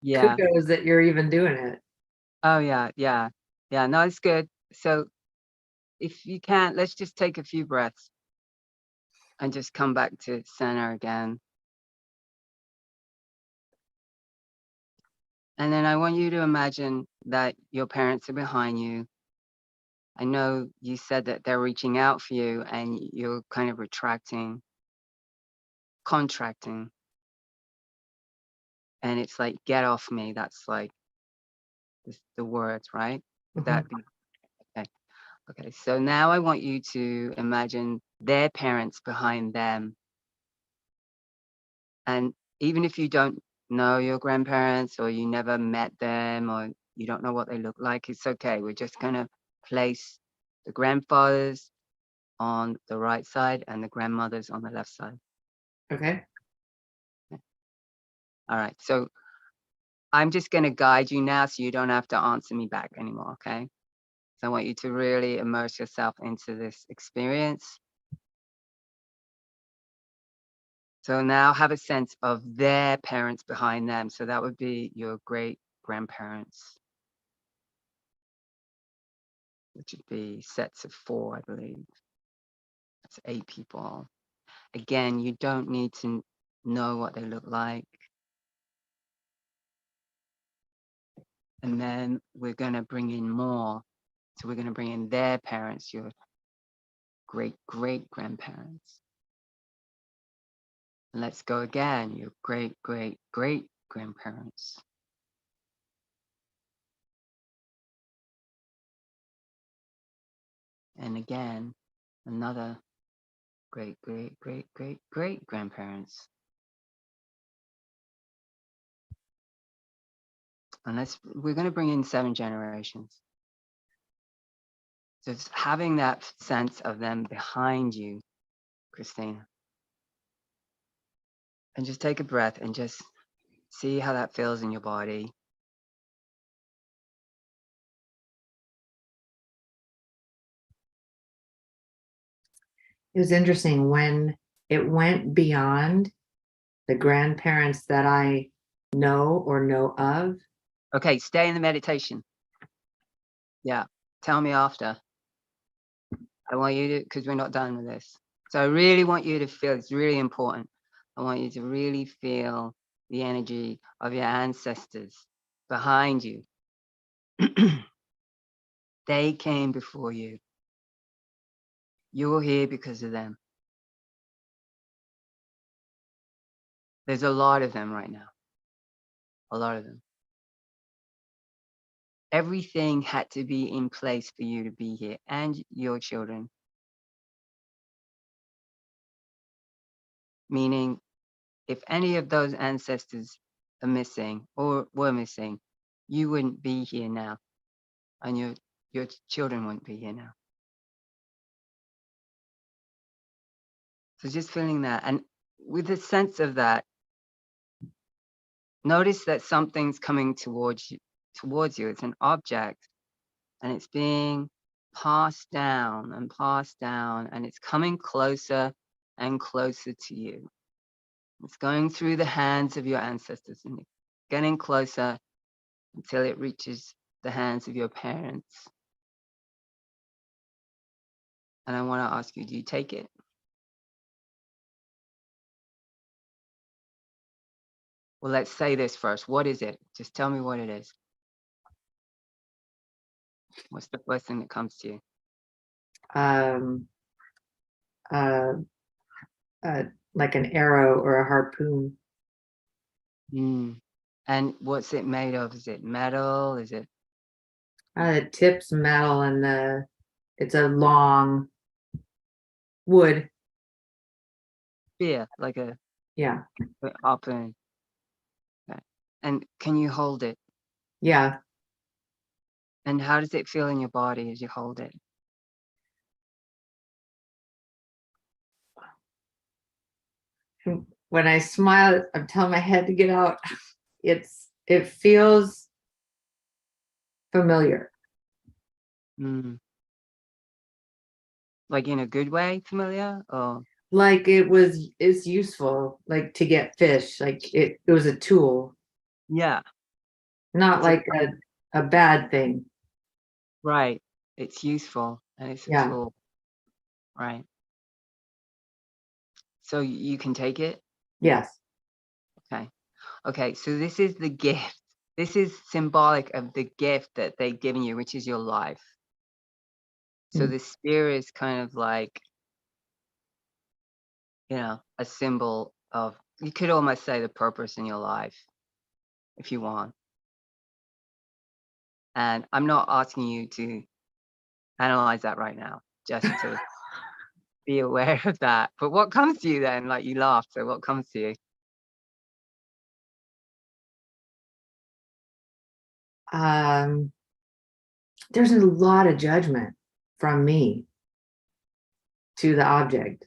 Yeah. kudos that you're even doing it. Oh, yeah, yeah. Yeah, no, it's good. So if you can't, let's just take a few breaths and just come back to center again. And then I want you to imagine that your parents are behind you. I know you said that they're reaching out for you and you're kind of retracting, contracting. And it's like, get off me. That's like the words, right? Would that be okay? Okay, so now I want you to imagine their parents behind them. And even if you don't know your grandparents or you never met them or you don't know what they look like, it's okay. We're just going to place the grandfathers on the right side and the grandmothers on the left side. Okay. All right. So I'm just going to guide you now so you don't have to answer me back anymore. Okay. So I want you to really immerse yourself into this experience. So now have a sense of their parents behind them. So that would be your great grandparents, which would be sets of 4, I believe. That's 8 people. Again, you don't need to know what they look like. And then we're going to bring in more. So we're going to bring in their parents, your great-great-grandparents. And let's go again, your great-great-great-grandparents. And again, another great-great-great-great-great-grandparents. And we're going to bring in 7 generations. So it's having that sense of them behind you, Christina. And just take a breath and just see how that feels in your body. It was interesting when it went beyond the grandparents that I know or know of. Okay, stay in the meditation. Yeah, tell me after. I want you to, because we're not done with this. So I really want you to feel, it's really important. I want you to really feel the energy of your ancestors behind you. They came before you. You're here because of them. There's a lot of them right now. A lot of them. Everything had to be in place for you to be here and your children. Meaning, if any of those ancestors are missing or were missing, you wouldn't be here now. And your children wouldn't be here now. So just feeling that. And with a sense of that, notice that something's coming towards you. It's an object and it's being passed down and it's coming closer and closer to you. It's going through the hands of your ancestors and getting closer until it reaches the hands of your parents. And I want to ask you, do you take it? Well, let's say this first. What is it? Just tell me what it is. What's the first thing that comes to you? Um, uh, like an arrow or a harpoon. And what's it made of? Is it metal? Is it? The tip's metal and it's a long wood. Yeah, like a harpoon. Okay. And can you hold it? Yeah. And how does it feel in your body as you hold it? When I smile, I'm telling my head to get out. It feels familiar. Like in a good way, familiar? Or like it's useful, like to get fish, like it was a tool. yeah. Not It's like a bad thing. right. It's useful and it's a Yeah. tool. Right. So you can take it? Yes. Okay. Okay. So this is the gift. This is symbolic of the gift that they've given you, which is your life. So Mm. the spear is kind of like, a symbol of, you could almost say, the purpose in your life, if you want. And I'm not asking you to analyze that right now, just to be aware of that. But what comes to you then? Like, you laughed, so what comes to you? Um, there's a lot of judgment from me to the object.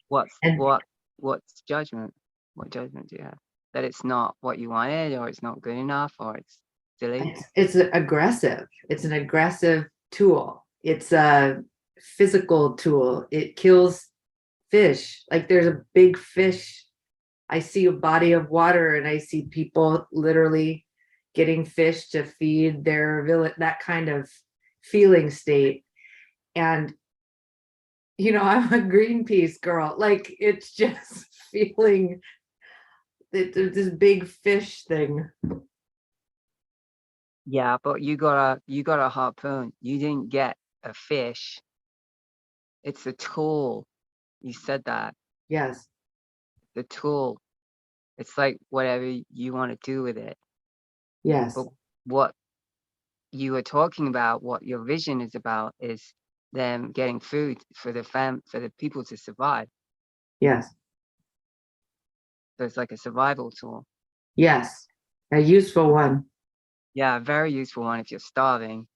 What's And what what's judgment? What judgment do you have? That it's not what you wanted, or it's not good enough, or it's silly? it's aggressive. It's an aggressive tool. It's a physical tool. It kills fish. Like there's a big fish. I see a body of water and I see people literally getting fish to feed their village, that kind of feeling state. And I'm a Greenpeace girl. Like it's just feeling this big fish thing. Yeah, but you got a harpoon. You didn't get a fish. It's a tool. You said that. Yes, The tool. It's like whatever you want to do with it. yes, But what you were talking about, what your vision is about, is them getting food for the people to survive. yes, So it's like a survival tool. yes. A useful one. Yeah, a very useful one if you're starving.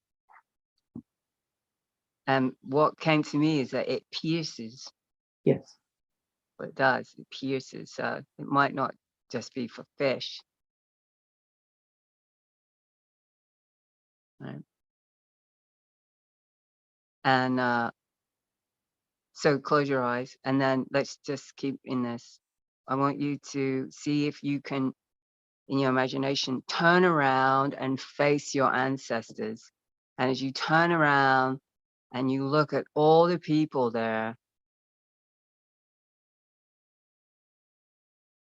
And what came to me is that it pierces. Yes. What it does, it pierces. So it might not just be for fish. Right? And so close your eyes, and then let's just keep in this. I want you to see if you can, in your imagination, turn around and face your ancestors. And as you turn around and you look at all the people there,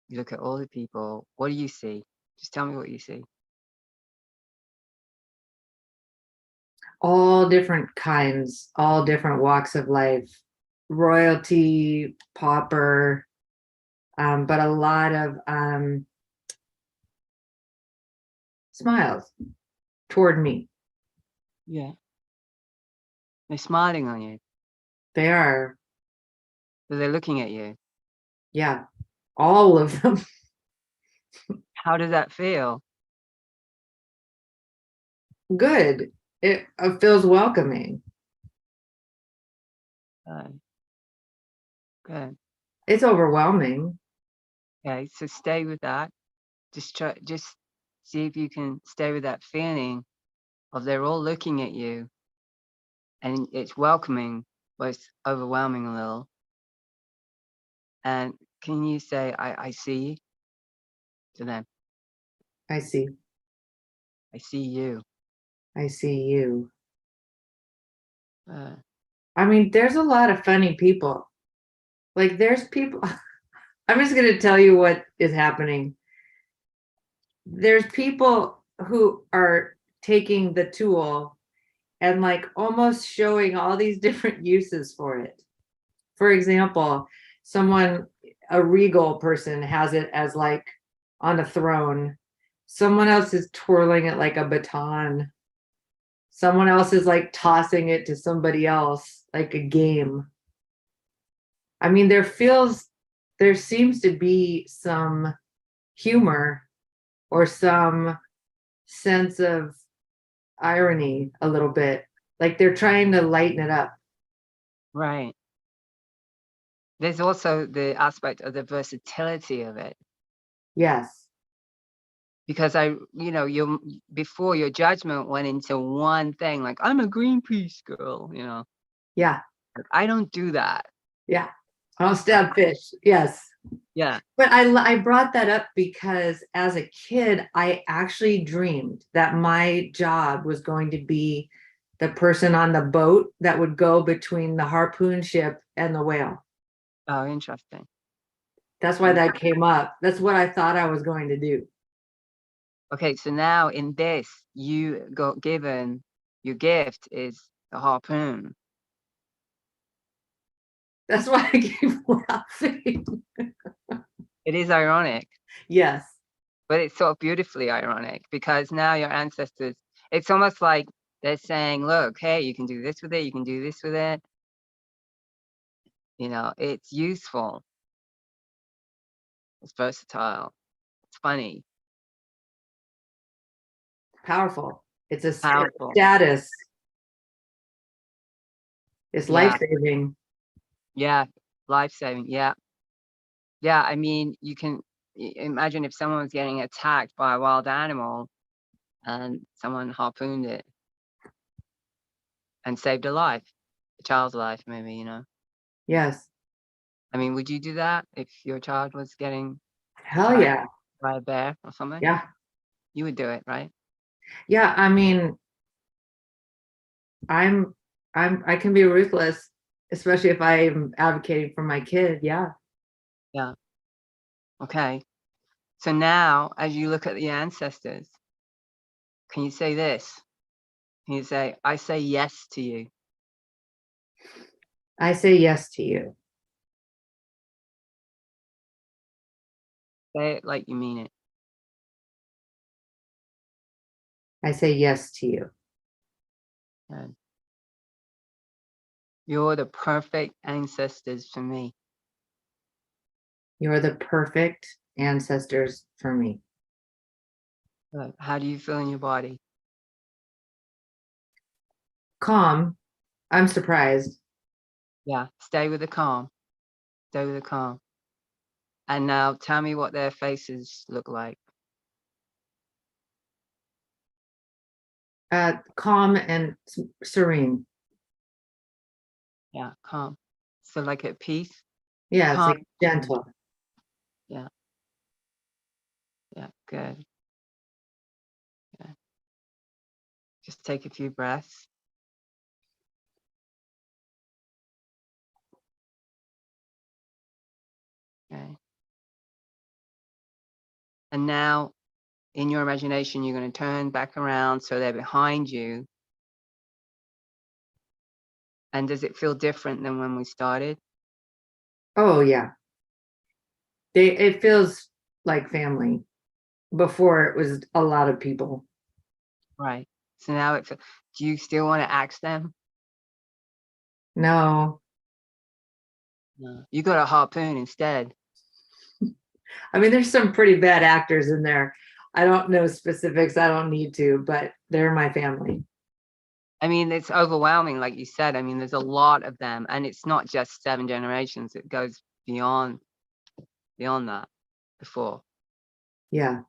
you look at all the people, what do you see? Just tell me what you see. All different kinds, all different walks of life, royalty, pauper, but a lot of smiles toward me. Yeah. They're smiling on you. They are, So they're looking at you. yeah, all of them. How does that feel? Good. It feels welcoming. Uh, Good. It's overwhelming. Okay, so stay with that. Just see if you can stay with that feeling of they're all looking at you, and it's welcoming, but it's overwhelming a little. And can you say, I see to them? I see. I see you. I see you. Uh, I mean, there's a lot of funny people. Like, there's people. I'm just going to tell you what is happening. There's people who are taking the tool and like almost showing all these different uses for it. For example, a regal person has it as like on a throne. Someone else is twirling it like a baton. Someone else is like tossing it to somebody else like a game. I mean, there seems to be some humor or some sense of irony a little bit. Like they're trying to lighten it up. right. There's also the aspect of the versatility of it. Yes. Because your before your judgment went into one thing, like, I'm a Greenpeace girl. Yeah. Like, I don't do that. Yeah. I'll stab fish. Yes. Yeah. But I brought that up because as a kid, I actually dreamed that my job was going to be the person on the boat that would go between the harpoon ship and the whale. Oh, interesting. That's why that came up. That's what I thought I was going to do. Okay, so now in this, you got given your gift is the harpoon. That's why I keep laughing. It is ironic, Yes. but it's so beautifully ironic because now your ancestors, it's almost like they're saying, look, hey, you can do this with it, you can do this with it. You know, it's useful, it's versatile, it's funny, Powerful. It's a powerful. status. It's Yeah, life-saving. yeah, life-saving. Yeah. Yeah, I mean, you can imagine if someone was getting attacked by a wild animal and someone harpooned it and saved a life, a child's life, maybe, you know. Yes. I mean, would you do that if your child was getting Hell attacked yeah. by a bear or something? Yeah. You would do it, right? Yeah. I mean, I'm I can be ruthless, especially if I'm advocating for my kid. Yeah. Yeah. Okay. So now, as you look at the ancestors, can you say this? Can you say, I say yes to you? I say yes to you. Say it like you mean it. I say yes to you. And you're the perfect ancestors for me. You're the perfect ancestors for me. Good. How do you feel in your body? Calm. I'm surprised. Yeah. Stay with the calm. Stay with the calm. And now tell me what their faces look like. Calm and serene. Yeah, calm. So like at peace, Yeah, it's calm. like gentle. Yeah, yeah, good. Yeah. Just take a few breaths. Okay. And now in your imagination, you're going to turn back around so they're behind you. And does it feel different than when we started? Oh yeah. It feels like family. Before it was a lot of people. Right. So now do you still want to ask them? No. No. You got a harpoon instead. I mean, there's some pretty bad actors in there. I don't know specifics. I don't need to, but they're my family. I mean, it's overwhelming, like you said. I mean, there's a lot of them, and it's not just 7 generations. It goes beyond that before. Yeah,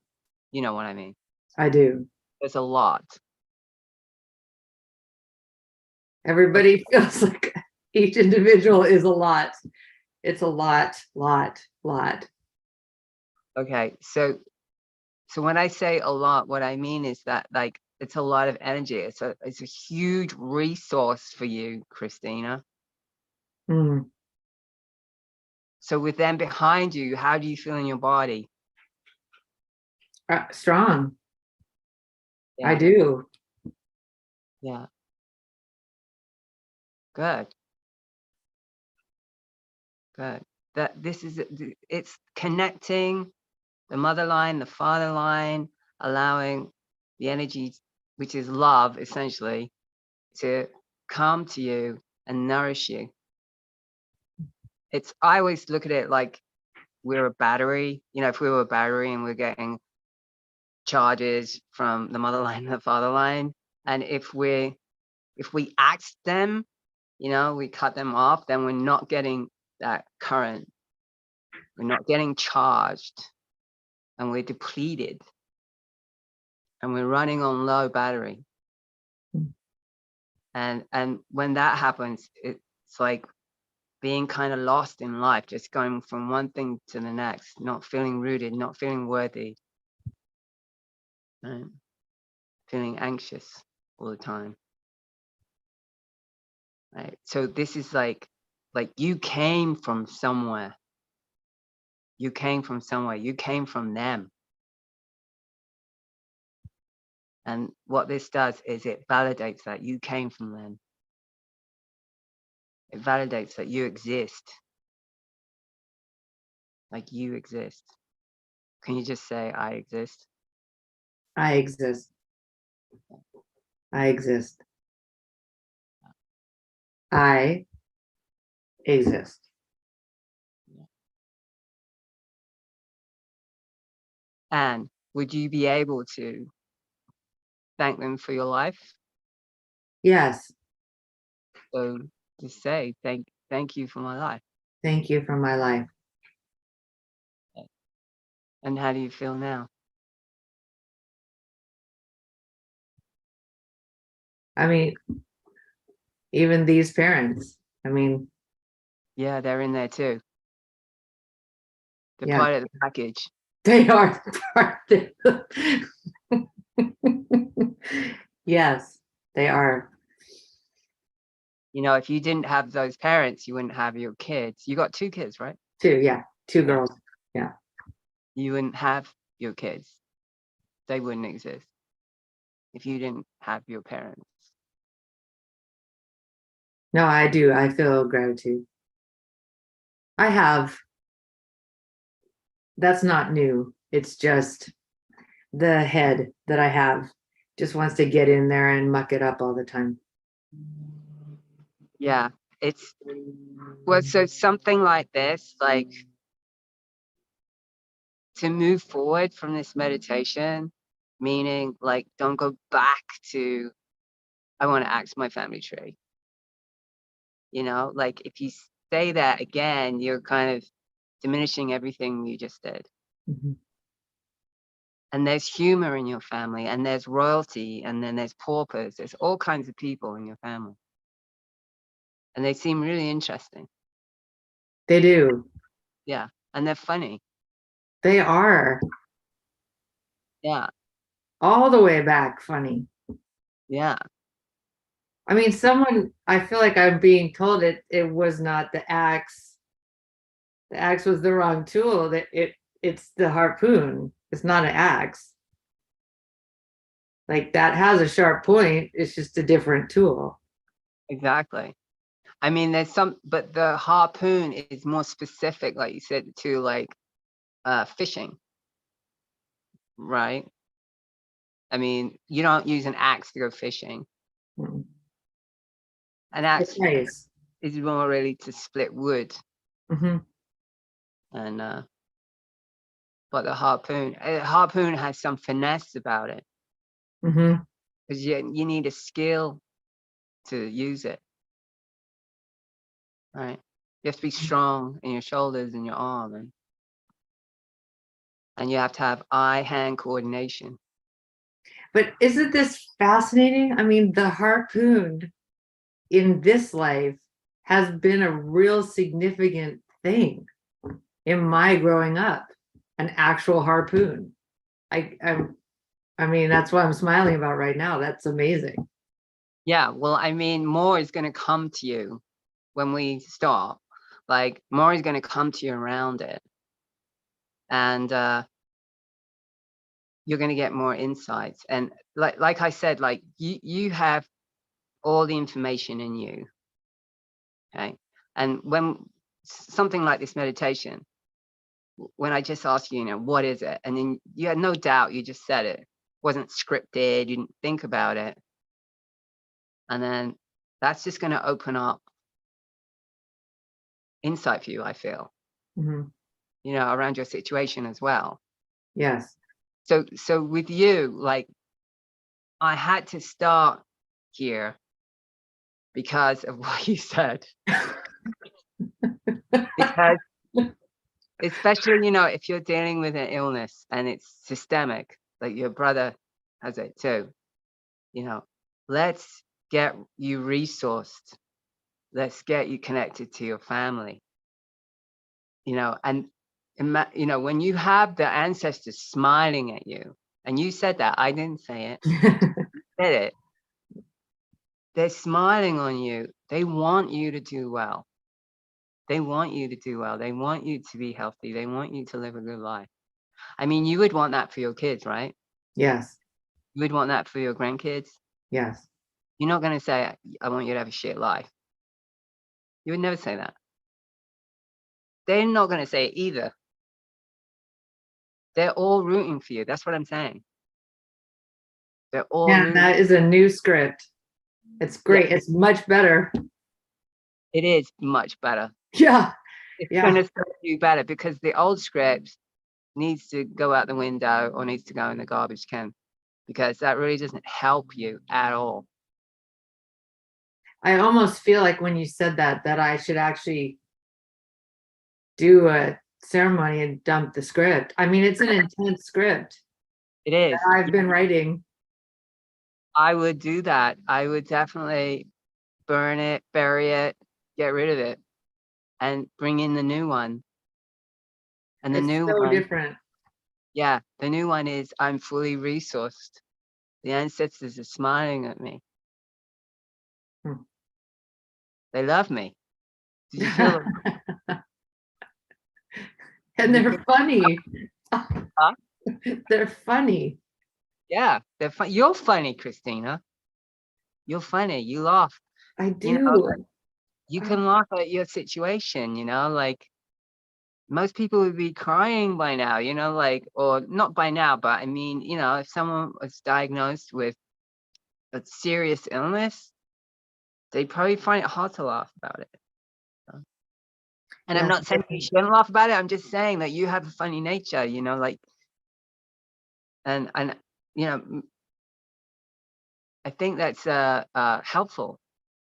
You know what I mean? I do. There's a lot. Everybody feels like each individual is a lot. It's a lot. Okay, so when I say a lot, what I mean is that like it's a lot of energy. It's a huge resource for you, Christina. Mm. So with them behind you, how do you feel in your body? Strong. I Yeah, do. yeah, good, good. That it's connecting the mother line, the father line, allowing the energy, which is love, essentially, to come to you and nourish you. I always look at it like we're a battery. You know, if we were a battery and we're getting charges from the mother line and the father line, and if we axe them, you know, we cut them off, then we're not getting that current. We're not getting charged, and we're depleted, and we're running on low battery. And when that happens, it's like being kind of lost in life, just going from one thing to the next, not feeling rooted, not feeling worthy, right? Feeling anxious all the time, right? So this is like you came from somewhere. You came from somewhere. You came from them. And what this does is it validates that you came from them. It validates that you exist. Like you exist. Can you just say, I exist? I exist. I exist. I exist. And would you be able to thank them for your life? Yes. So just say, thank you for my life. Thank you for my life. And how do you feel now? I mean, even these parents, I mean, Yeah, they're in there too. They're yeah, part of the package. they are part of yes, they are. You know, if you didn't have those parents, you wouldn't have your kids. You got 2 kids, right? Two, yeah, two girls. Yeah. You wouldn't have your kids. They wouldn't exist if you didn't have your parents. No, I do. I feel gratitude. I have. That's not new. It's just the head that I have just wants to get in there and muck it up all the time. Yeah, it's well, so something like this, like to move forward from this meditation, meaning like don't go back to I want to axe my family tree. You know, like if you say that again, you're kind of diminishing everything you just did. Mhm. And there's humor in your family, and there's royalty, and then there's paupers. There's all kinds of people in your family. And they seem really interesting. They do. Yeah. And they're funny. They are Yeah. all the way back funny. Yeah. I mean, I feel like I'm being told it was not the axe. The axe was the wrong tool. It's the harpoon. It's not an axe. Like that has a sharp point. It's just a different tool. Exactly. I mean, there's some, but the harpoon is more specific, like you said, to like fishing, right? I mean, you don't use an axe to go fishing. Mm. An axe Nice. is more really to split wood, Mm-hmm. and but the harpoon has some finesse about it Mm-hmm. because you need a skill to use it, right? You have to be strong in your shoulders and your arm, and you have to have eye-hand coordination. But isn't this fascinating? I mean, the harpoon in this life has been a real significant thing in my growing up, an actual harpoon. I mean, that's what I'm smiling about right now. That's amazing. Yeah, well, I mean, more is going to come to you when we stop. Like more is going to come to you around it, and you're going to get more insights. And like I said, like you have all the information in you. Okay, and when something like this meditation, when I just asked you, you know, what is it, and then you had no doubt, you just said it. It wasn't scripted. You didn't think about it, and then that's just going to open up insight for you. I feel, Mm-hmm. you know, around your situation as well. Yes. So with you, like I had to start here because of what you said. Because especially, you know, if you're dealing with an illness and it's systemic, like your brother has it too, you know, let's get you resourced let's get you connected to your family. And when you have the ancestors smiling at you, and you said that, I didn't say it, said it. They're smiling on you. They want you to do well. They want you to do well. They want you to be healthy. They want you to live a good life. I mean, you would want that for your kids, right? Yes. You would want that for your grandkids. Yes. You're not going to say, I want you to have a shit life. You would never say that. They're not going to say it either. They're all rooting for you. That's what I'm saying. They're all Yeah, rooting. that is a new script. It's great. Yeah, It's much better. it is much better. Yeah. It's Yeah. going to serve you better, because the old script needs to go out the window or needs to go in the garbage can, because that really doesn't help you at all. I almost feel like when you said that I should actually do a ceremony and dump the script. I mean, it's an intense script It is. that I've been writing. I would do that. I would definitely burn it, bury it, get rid of it, and bring in the new one. And the It's new so one, different. yeah, the new one is, I'm fully resourced. The ancestors are smiling at me. Hmm. They love me. Did you feel it? And they're funny. Huh? They're funny. Yeah, they're fun. You're funny, Christina. You're funny. You laugh. I You know, do. you can laugh at your situation, like most people would be crying by now, or not by now, but I mean, if someone was diagnosed with a serious illness, they'd probably find it hard to laugh about it. And I'm Yeah. not saying you shouldn't laugh about it. I'm just saying that you have a funny nature, and I think that's helpful.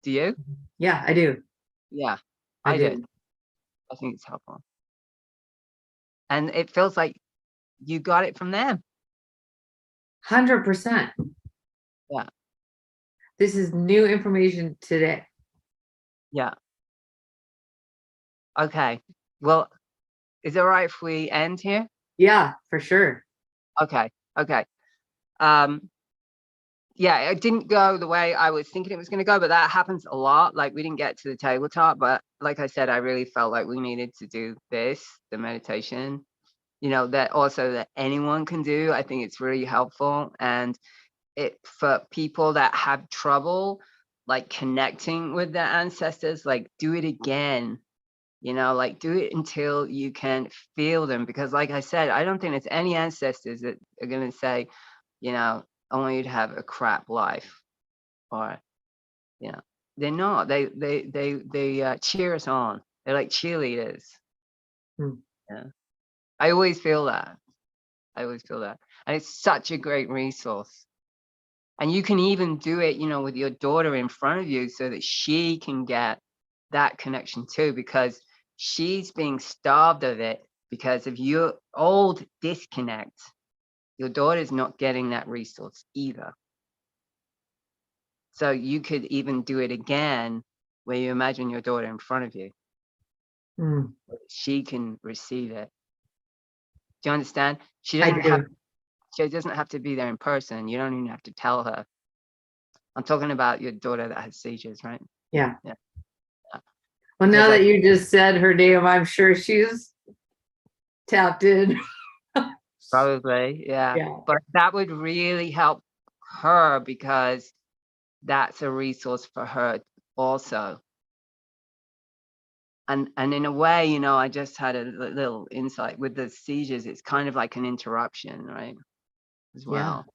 Do you? Yeah, I do. Yeah, I I do. do. I think it's helpful. And it feels like you got it from them. 100%. Yeah. This is new information today. Yeah. Okay. Well, is it all right if we end here? Yeah, for sure. Okay. Okay. Yeah, it didn't go the way I was thinking it was going to go, but that happens a lot. Like, we didn't get to the tabletop, but like I said, I really felt like we needed to do this, the meditation, that also that anyone can do. I think it's really helpful. And for people that have trouble, like connecting with their ancestors, like do it again, like do it until you can feel them. Because like I said, I don't think there's any ancestors that are going to say, I want you to have a crap life, or they're not. They cheer us on. They're like cheerleaders. Hmm. Yeah, I always feel that. And it's such a great resource. And you can even do it, with your daughter in front of you, so that she can get that connection too, because she's being starved of it because of your old disconnect. Your daughter's not getting that resource either. So you could even do it again, where you imagine your daughter in front of you. Hmm. She can receive it. Do you understand? She I doesn't have to be there in person. You don't even have to tell her. I'm talking about your daughter that has seizures, right? Yeah. Yeah. Well, Because now that you just said her name, I'm sure she's tapped in. probably, yeah. Yeah. But that would really help her, because that's a resource for her also. And in a way, I just had a little insight with the seizures. It's kind of like an interruption, right? As Yeah. well,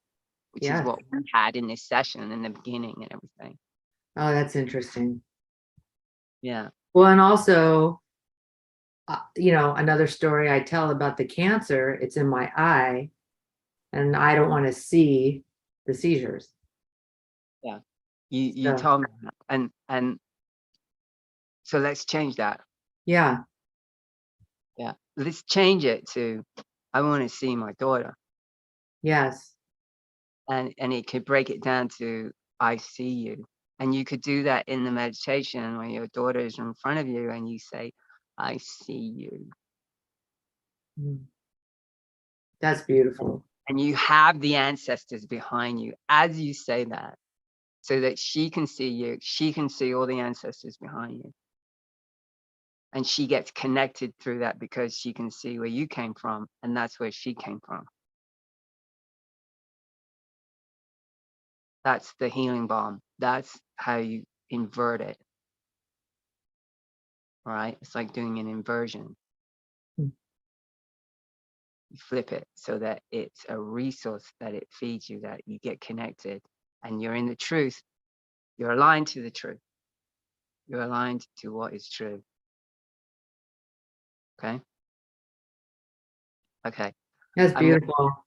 which is Yeah. what we had in this session in the beginning and everything. Oh, that's interesting. Yeah. Well, and also, another story I tell about the cancer, it's in my eye, and I don't want to see the seizures. Yeah. You So, told me that. And so let's change that. yeah. Yeah. Let's change it to, I want to see my daughter. Yes. And it could break it down to, I see you. And you could do that in the meditation when your daughter is in front of you and you say, I see you. That's beautiful. And you have the ancestors behind you as you say that, so that she can see you. She can see all the ancestors behind you. And she gets connected through that because she can see where you came from, and that's where she came from. That's the healing balm. That's how you invert it. Right? It's like doing an inversion. You flip it so that it's a resource that it feeds you, that you get connected and you're in the truth. You're aligned to the truth. You're aligned to what is true. Okay? Okay. That's beautiful.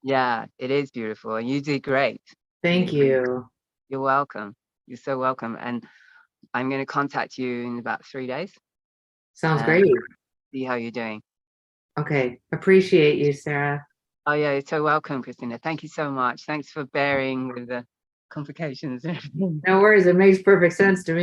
Yeah, it is beautiful. And you did great. Thank you. You're welcome. You're so welcome. And I'm going to contact you in about 3 days. Sounds great. See how you're doing. Okay. Appreciate you, Sarah. Oh, yeah. You're so welcome, Christina. Thank you so much. Thanks for bearing with the complications. No worries. It makes perfect sense to me.